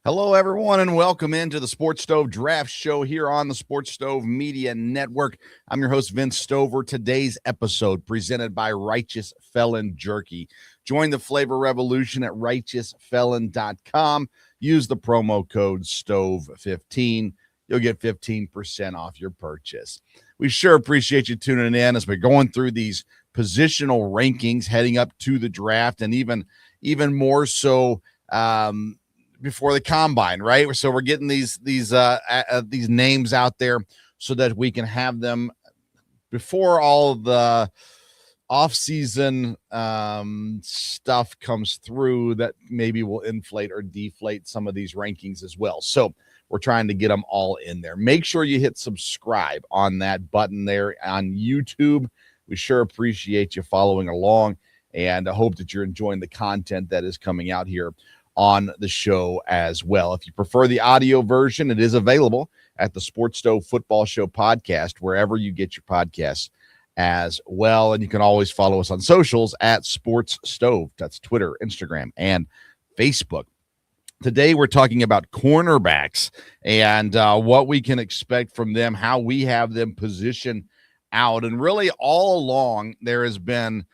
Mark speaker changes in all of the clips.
Speaker 1: Hello, everyone, and welcome into the Sports Stove Draft Show here on the Sports Stove Media Network. I'm your host, Vince Stover. Today's episode presented by Righteous Felon Jerky. Join the flavor revolution at righteousfelon.com. Use the promo code STOVE15. You'll get 15% off your purchase. We sure appreciate you tuning in as we're going through these positional rankings heading up to the draft, and even more so before the combine, right? So we're getting these names out there so that we can have them before all of the off-season stuff comes through that maybe will inflate or deflate some of these rankings as well. So we're trying to get them all in there. Make sure you hit subscribe on that button there on YouTube. We sure appreciate you following along, and I hope that you're enjoying the content that is coming out here on the show as well. If you prefer the audio version, it is available at the Sports Stove Football Show podcast, wherever you get your podcasts as well. And you can always follow us on socials at Sports Stove. That's Twitter, Instagram, and Facebook. Today, we're talking about cornerbacks and what we can expect from them, how we have them positioned out. And really all along, there has been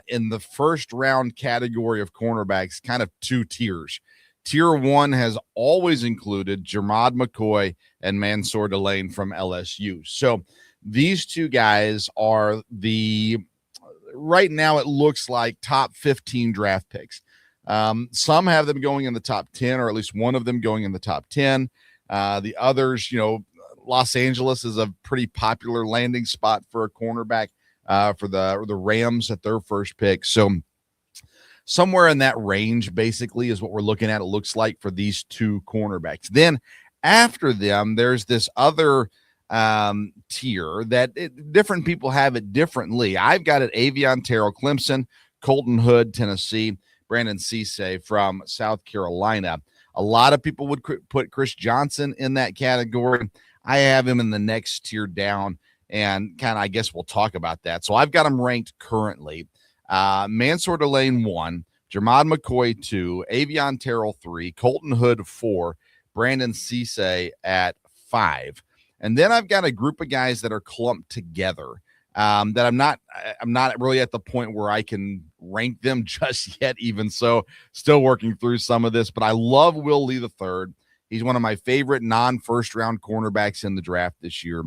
Speaker 1: in the first round category of cornerbacks, kind of two tiers. Tier one has always included Jermod, McCoy, and Mansour, Delane from LSU. So these two guys are right now it looks like top 15 draft picks. Some have them going in the top 10, or at least one of them going in the top 10. The others, Los Angeles is a pretty popular landing spot for a cornerback. For the Rams at their first pick. So somewhere in that range basically is what we're looking at, it looks like, for these two cornerbacks. Then after them, there's this other tier that different people have it differently. I've got it Avion, Terrell, Clemson, Colton Hood, Tennessee, Brandon Cisse from South Carolina. A lot of people would put Chris Johnson in that category. I have him in the next tier down. And kind of, I guess we'll talk about that. So I've got them ranked currently. Mansour, Delane 1, Jermod, McCoy 2, Avion, Terrell 3, Colton Hood 4, Brandon Cisse at 5. And then I've got a group of guys that are clumped together that I'm not really at the point where I can rank them just yet, even so, still working through some of this. But I love Will Lee III. He's one of my favorite non-first round cornerbacks in the draft this year.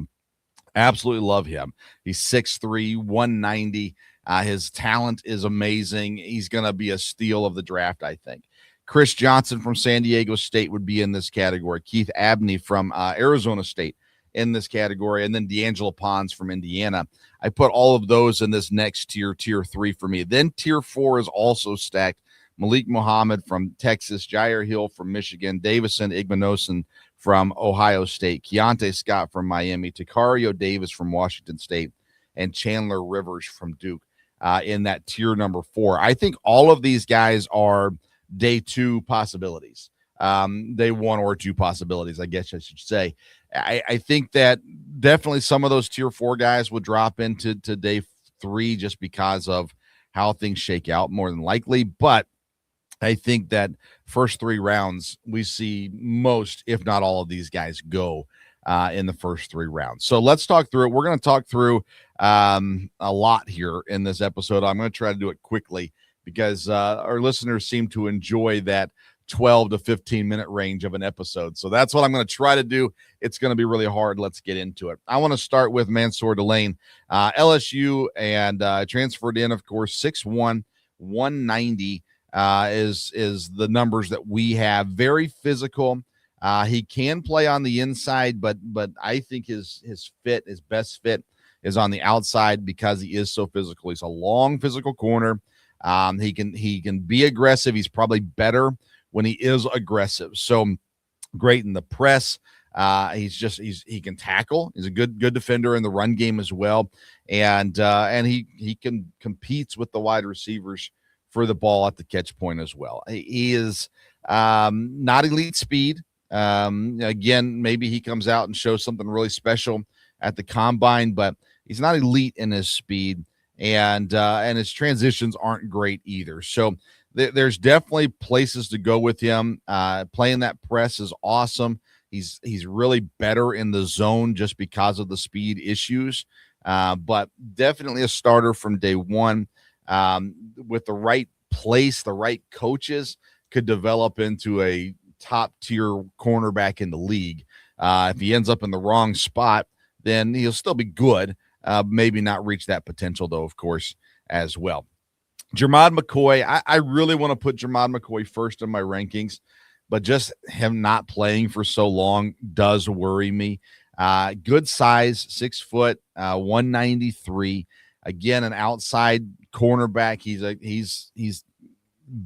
Speaker 1: Absolutely love him. He's 6'3", 190. His talent is amazing. He's going to be a steal of the draft, I think. Chris Johnson from San Diego State would be in this category. Keith Abney from Arizona State in this category. And then D'Angelo Pons from Indiana. I put all of those in this next tier, tier 3 for me. Then tier 4 is also stacked. Malik Muhammad from Texas, Jair Hill from Michigan, Davison Igbinosun from Ohio State, Keontae Scott from Miami, Takario Davis from Washington State, and Chandler Rivers from Duke in that tier number 4. I think all of these guys are day 2 possibilities, day 1 or 2 possibilities, I guess I should say. I think that definitely some of those tier 4 guys would drop into day 3 just because of how things shake out, more than likely. But I think that first 3 rounds, we see most, if not all of these guys go in the first 3 rounds. So let's talk through it. We're going to talk through a lot here in this episode. I'm going to try to do it quickly because our listeners seem to enjoy that 12 to 15 minute range of an episode. So that's what I'm going to try to do. It's going to be really hard. Let's get into it. I want to start with Mansour Delane, LSU, and transferred in, of course, 6'1", 190. Is the numbers that we have. Very physical. He can play on the inside, but I think his best fit is on the outside because he is so physical. He's a long physical corner. He can be aggressive. He's probably better when he is aggressive. So great in the press. He can tackle. He's a good defender in the run game as well. And he competes with the wide receivers for the ball at the catch point as well. He is not elite speed. Again, maybe he comes out and shows something really special at the combine, but he's not elite in his speed, and his transitions aren't great either. So there's definitely places to go with him. Playing that press is awesome. He's really better in the zone just because of the speed issues, but definitely a starter from day one. With the right place, the right coaches, could develop into a top tier cornerback in the league. If he ends up in the wrong spot, then he'll still be good. Maybe not reach that potential, though, of course, as well. Jermod McCoy, I really want to put Jermod McCoy first in my rankings, but just him not playing for so long does worry me. Good size, 6 foot, 193. Again, an outside cornerback. He's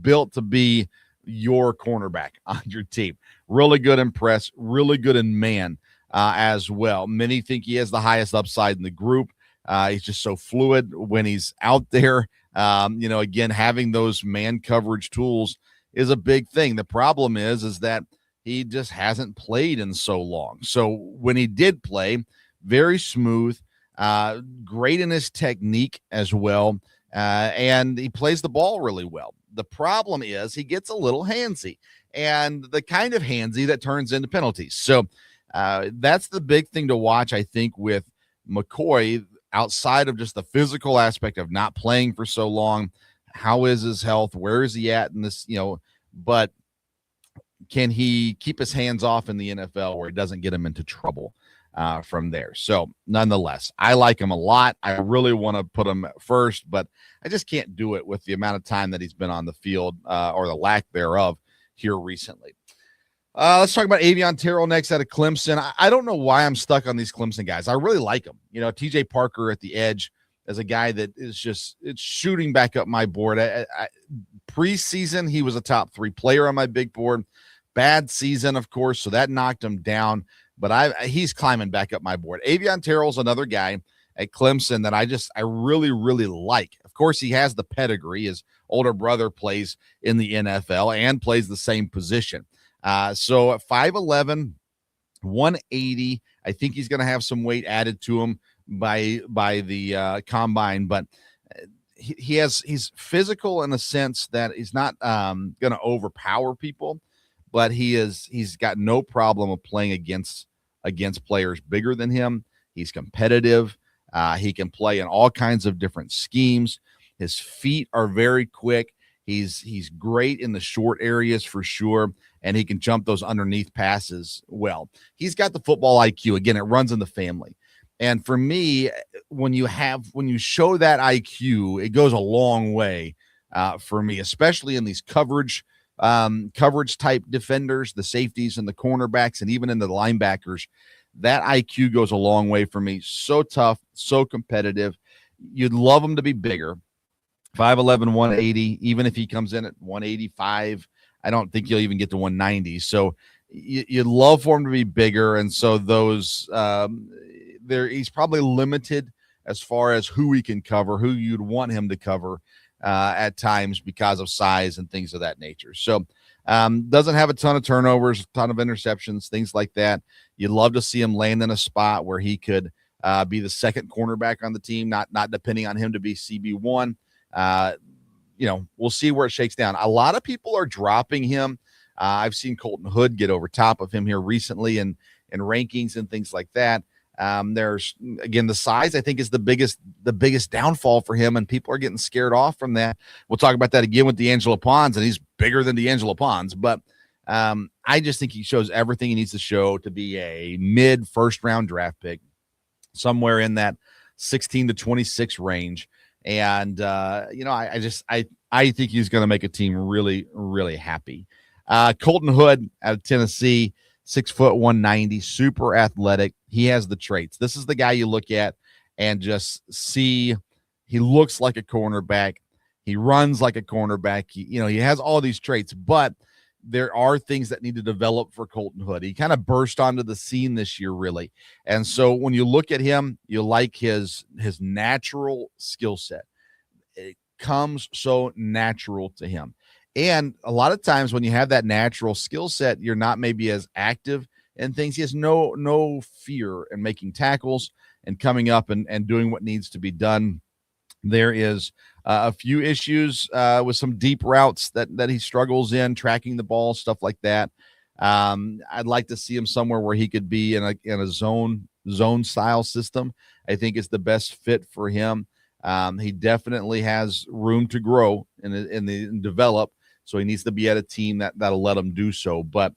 Speaker 1: built to be your cornerback on your team. Really good in press, really good in man as well. Many think he has the highest upside in the group. He's just so fluid when he's out there. Again, having those man coverage tools is a big thing. The problem is that he just hasn't played in so long. So when he did play, very smooth, great in his technique as well, and he plays the ball really well. The problem is he gets a little handsy, and the kind of handsy that turns into penalties. So that's the big thing to watch, I think, with McCoy, outside of just the physical aspect of not playing for so long. How is his health? Where is he at in this, but can he keep his hands off in the NFL where he doesn't get him into trouble from there? So nonetheless, I like him a lot. I really want to put him first, but I just can't do it with the amount of time that he's been on the field or the lack thereof here recently. Let's talk about Avion Terrell next out of Clemson. I don't know why I'm stuck on these Clemson guys. I really like them. TJ Parker at the edge as a guy that is it's shooting back up my board. Preseason, he was a top 3 player on my big board. Bad season, of course, so that knocked him down. But he's climbing back up my board. Avion Terrell's another guy at Clemson that I really, really like. Of course, he has the pedigree. His older brother plays in the NFL and plays the same position. So at 5'11", 180, I think he's going to have some weight added to him by the combine, but he's physical in a sense that he's not going to overpower people, but he's got no problem of playing against players bigger than him. He's competitive. He can play in all kinds of different schemes. His feet are very quick. He's great in the short areas for sure, and he can jump those underneath passes well. He's got the football IQ. Again, it runs in the family. And for me, when you show that IQ, it goes a long way for me, especially in these coverage type defenders, the safeties and the cornerbacks, and even in the linebackers. That IQ goes a long way for me. So tough, so competitive. You'd love him to be bigger. 5'11", 180, even if he comes in at 185, I don't think he'll even get to 190. So you'd love for him to be bigger. And so he's probably limited as far as who he can cover, who you'd want him to cover at times because of size and things of that nature. So doesn't have a ton of turnovers, a ton of interceptions, things like that. You'd love to see him land in a spot where he could be the second cornerback on the team, not depending on him to be CB1. We'll see where it shakes down. A lot of people are dropping him. I've seen Colton Hood get over top of him here recently in rankings and things like that. There's, again, the size, I think, is the biggest downfall for him, and people are getting scared off from that. We'll talk about that again with D'Angelo Pons, and he's bigger than D'Angelo Pons, but I just think he shows everything he needs to show to be a mid first round draft pick, somewhere in that 16 to 26 range. And, I think he's going to make a team really, really happy. Colton Hood out of Tennessee, 6 foot 190, super athletic. He has the traits. This is the guy you look at and just see he looks like a cornerback. He runs like a cornerback. He has all these traits, but there are things that need to develop for Colton Hood. He kind of burst onto the scene this year, really. And so when you look at him, you like his natural skill set. It comes so natural to him. And a lot of times when you have that natural skill set, you're not maybe as active in things. He has no fear in making tackles and coming up and doing what needs to be done. There is a few issues with some deep routes that he struggles in, tracking the ball, stuff like that. I'd like to see him somewhere where he could be in a zone style system. I think it's the best fit for him. He definitely has room to grow and develop, so he needs to be at a team that'll let him do so. But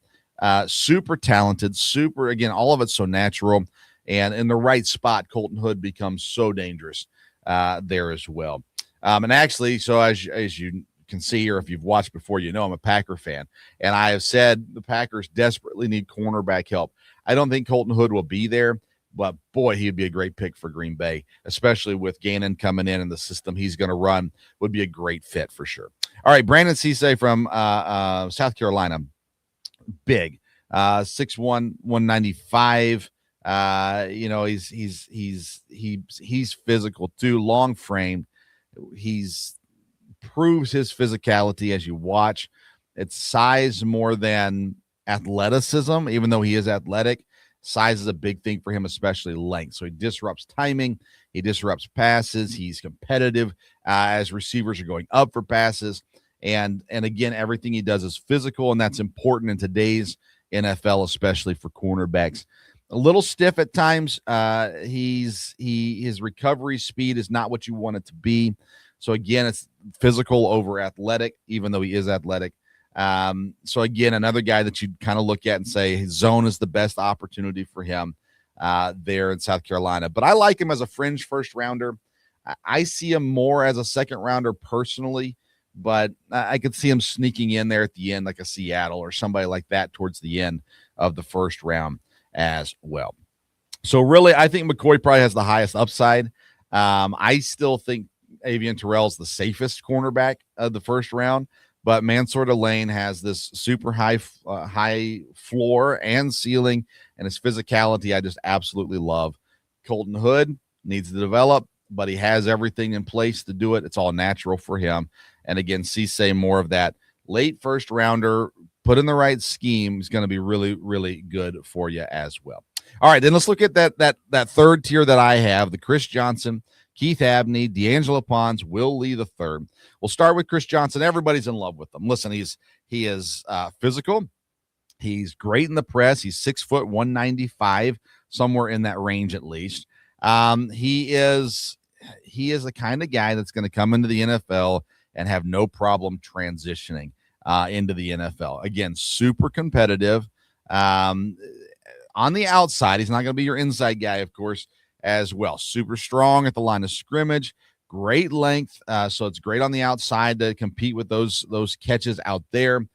Speaker 1: super talented, again, all of it's so natural, and in the right spot, Colton Hood becomes so dangerous there as well. And actually, so as you can see, or if you've watched before, I'm a Packer fan, and I have said the Packers desperately need cornerback help. I don't think Colton Hood will be there, but boy, he'd be a great pick for Green Bay, especially with Gannon coming in and the system he's going to run would be a great fit for sure. All right, Brandon Cisse from South Carolina, big, 6'1", 195. He's physical too, long frame. He's proves his physicality as you watch. It's size more than athleticism, even though he is athletic. Size is a big thing for him, especially length. So he disrupts timing. He disrupts passes. He's competitive as receivers are going up for passes. And again, everything he does is physical, and that's important in today's NFL, especially for cornerbacks. A little stiff at times. His recovery speed is not what you want it to be. So again, it's physical over athletic, even though he is athletic. So again, another guy that you'd kind of look at and say his zone is the best opportunity for him there in South Carolina. But I like him as a fringe first rounder. I see him more as a second rounder personally, but I could see him sneaking in there at the end, like a Seattle or somebody like that towards the end of the first round as well. So really, I think McCoy probably has the highest upside. I still think Avion Terrell's the safest cornerback of the first round, but Mansour Delane has this super high floor and ceiling, and his physicality I just absolutely love. Colton Hood needs to develop, but he has everything in place to do it. It's all natural for him. And again, Cisse, more of that late first rounder, put in the right scheme, is going to be really, really good for you as well. All right, then let's look at that third tier that I have, the Chris Johnson, Keith Abney, D'Angelo Pons, Will Lee III. We'll start with Chris Johnson. Everybody's in love with him. Listen, he is physical. He's great in the press. He's 6 foot 195, somewhere in that range at least. He is the kind of guy that's going to come into the NFL and have no problem transitioning into the NFL. Again, super competitive. On the outside, he's not going to be your inside guy, of course, as well. Super strong at the line of scrimmage, great length. So it's great on the outside to compete with those catches out there.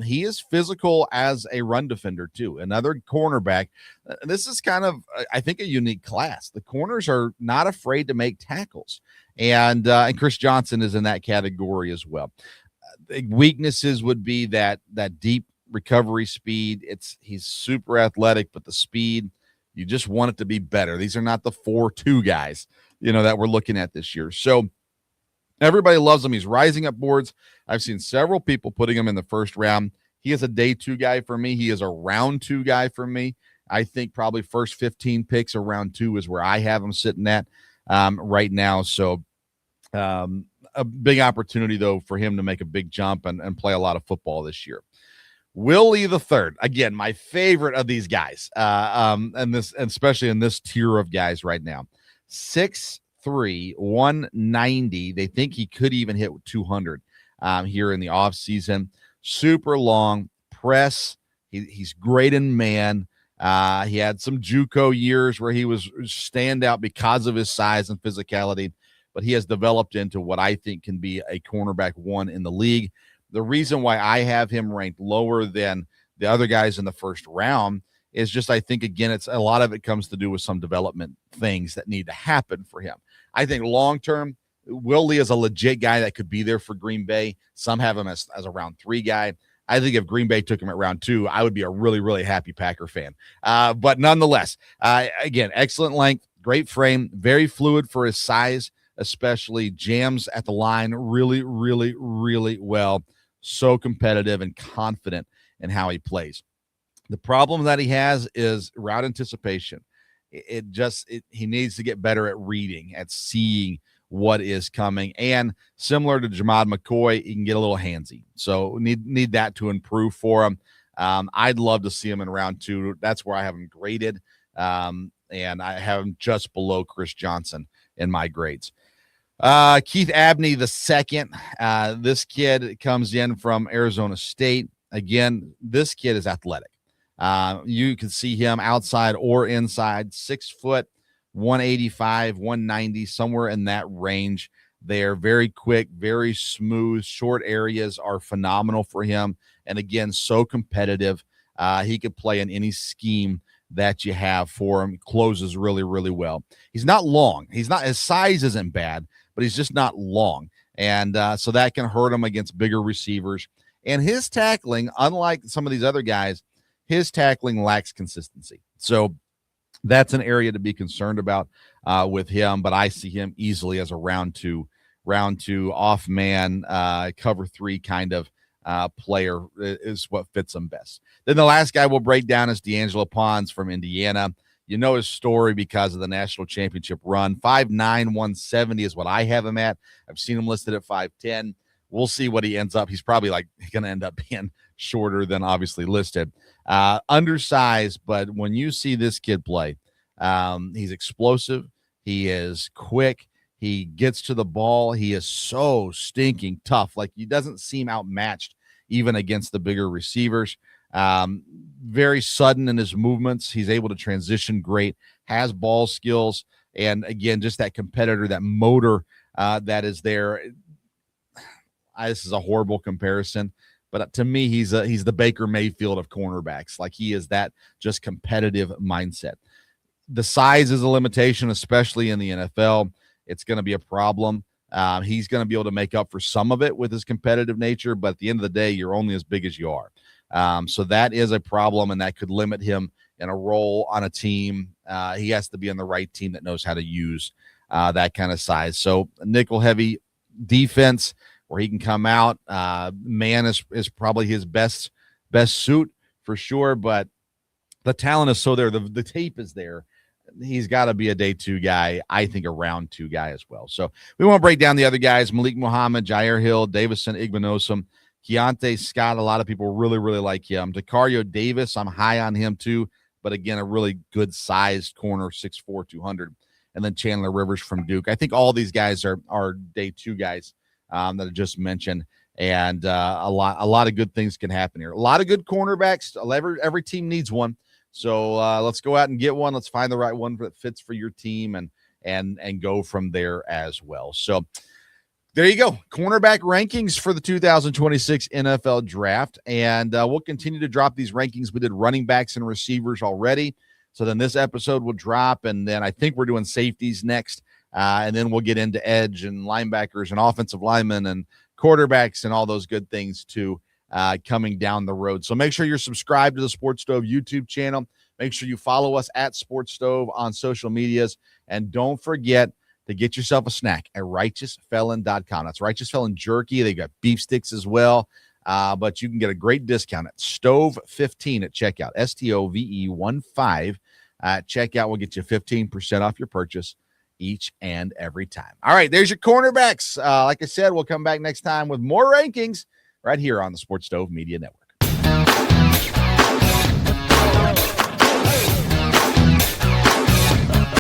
Speaker 1: He is physical as a run defender too. Another cornerback. This is kind of, I think, a unique class. The corners are not afraid to make tackles, and Chris Johnson is in that category as well. Weaknesses would be that deep recovery speed. He's super athletic, but the speed, you just want it to be better. These are not the 4.2 guys, that we're looking at this year. So everybody loves him. He's rising up boards. I've seen several people putting him in the first round. He is a day 2 guy for me. He is a round 2 guy for me. I think probably first 15 picks or round 2 is where I have him sitting at right now. So a big opportunity, though, for him to make a big jump and play a lot of football this year. Will Lee III, again, my favorite of these guys, and especially in this tier of guys right now. 6'3", 190. They think he could even hit 200 here in the offseason. Super long press. He's great in man. He had some JUCO years where he was standout because of his size and physicality, but he has developed into what I think can be a cornerback 1 in the league. The reason why I have him ranked lower than the other guys in the first round is just, I think, again, it's a lot of it comes to do with some development things that need to happen for him. I think long-term, Will Lee is a legit guy that could be there for Green Bay. Some have him as a round 3 guy. I think if Green Bay took him at round 2, I would be a really, really happy Packer fan. But nonetheless, again, excellent length, great frame, very fluid for his size, especially jams at the line really, really, really well. So competitive and confident in how he plays. The problem that he has is route anticipation. He needs to get better at reading, at seeing what is coming. And similar to Jermod McCoy, he can get a little handsy. So need that to improve for him. I'd love to see him in round 2. That's where I have him graded. And I have him just below Chris Johnson in my grades. Keith Abney the second. This kid comes in from Arizona State. Again, this kid is athletic. You can see him outside or inside, 6 foot, 185, 190, somewhere in that range. They're very quick, very smooth. Short areas are phenomenal for him. And again, so competitive. He could play in any scheme that you have for him. Closes really, really well. He's not long. His size isn't bad, but he's just not long. And so that can hurt him against bigger receivers. And his tackling, unlike some of these other guys, his tackling lacks consistency. So that's an area to be concerned about with him. But I see him easily as a round two off man, cover 3 kind of player is what fits him best. Then the last guy we'll break down is D'Angelo Pons from Indiana. You know his story because of the national championship run. 5'9", 170 is what I have him at. I've seen him listed at 5'10". We'll see what he ends up. He's probably going to end up being shorter than obviously listed. Undersized, but when you see this kid play, he's explosive. He is quick. He gets to the ball. He is so stinking tough. He doesn't seem outmatched even against the bigger receivers. Very sudden in his movements. He's able to transition great, has ball skills, and again, just that competitor, that motor that is there. This is a horrible comparison, but to me, he's the Baker Mayfield of cornerbacks. He is that just competitive mindset. The size is a limitation, especially in the NFL. It's going to be a problem. He's going to be able to make up for some of it with his competitive nature, but at the end of the day, you're only as big as you are. So that is a problem, and that could limit him in a role on a team. He has to be on the right team that knows how to use that kind of size. So nickel-heavy defense where he can come out. Man is probably his best suit for sure, but the talent is so there. The tape is there. He's got to be a day 2 guy, I think a round 2 guy as well. So we want to break down the other guys: Malik Muhammad, Jair Hill, Davison Igbenogson, Keontae Scott. A lot of people really, really like him. Dakario Davis, I'm high on him too, but again, a really good sized corner, 6'4", 200. And then Chandler Rivers from Duke. I think all these guys are day 2 guys that I just mentioned. And a lot of good things can happen here. A lot of good cornerbacks. Every team needs one. So let's go out and get one. Let's find the right one that fits for your team and go from there as well. So there you go. Cornerback rankings for the 2026 NFL draft. And we'll continue to drop these rankings. We did running backs and receivers already. So then this episode will drop. And then I think we're doing safeties next. And then we'll get into edge and linebackers and offensive linemen and quarterbacks and all those good things too. Coming down the road. So make sure you're subscribed to the Sports Stove YouTube channel. Make sure you follow us at Sports Stove on social medias. And don't forget to get yourself a snack at righteousfelon.com. That's Righteous Felon Jerky. They got beef sticks as well. But you can get a great discount at Stove15 at checkout. STOVE15 at checkout will get you 15% off your purchase each and every time. All right, there's your cornerbacks. Like I said, we'll come back next time with more rankings right here on the Sports Stove Media Network.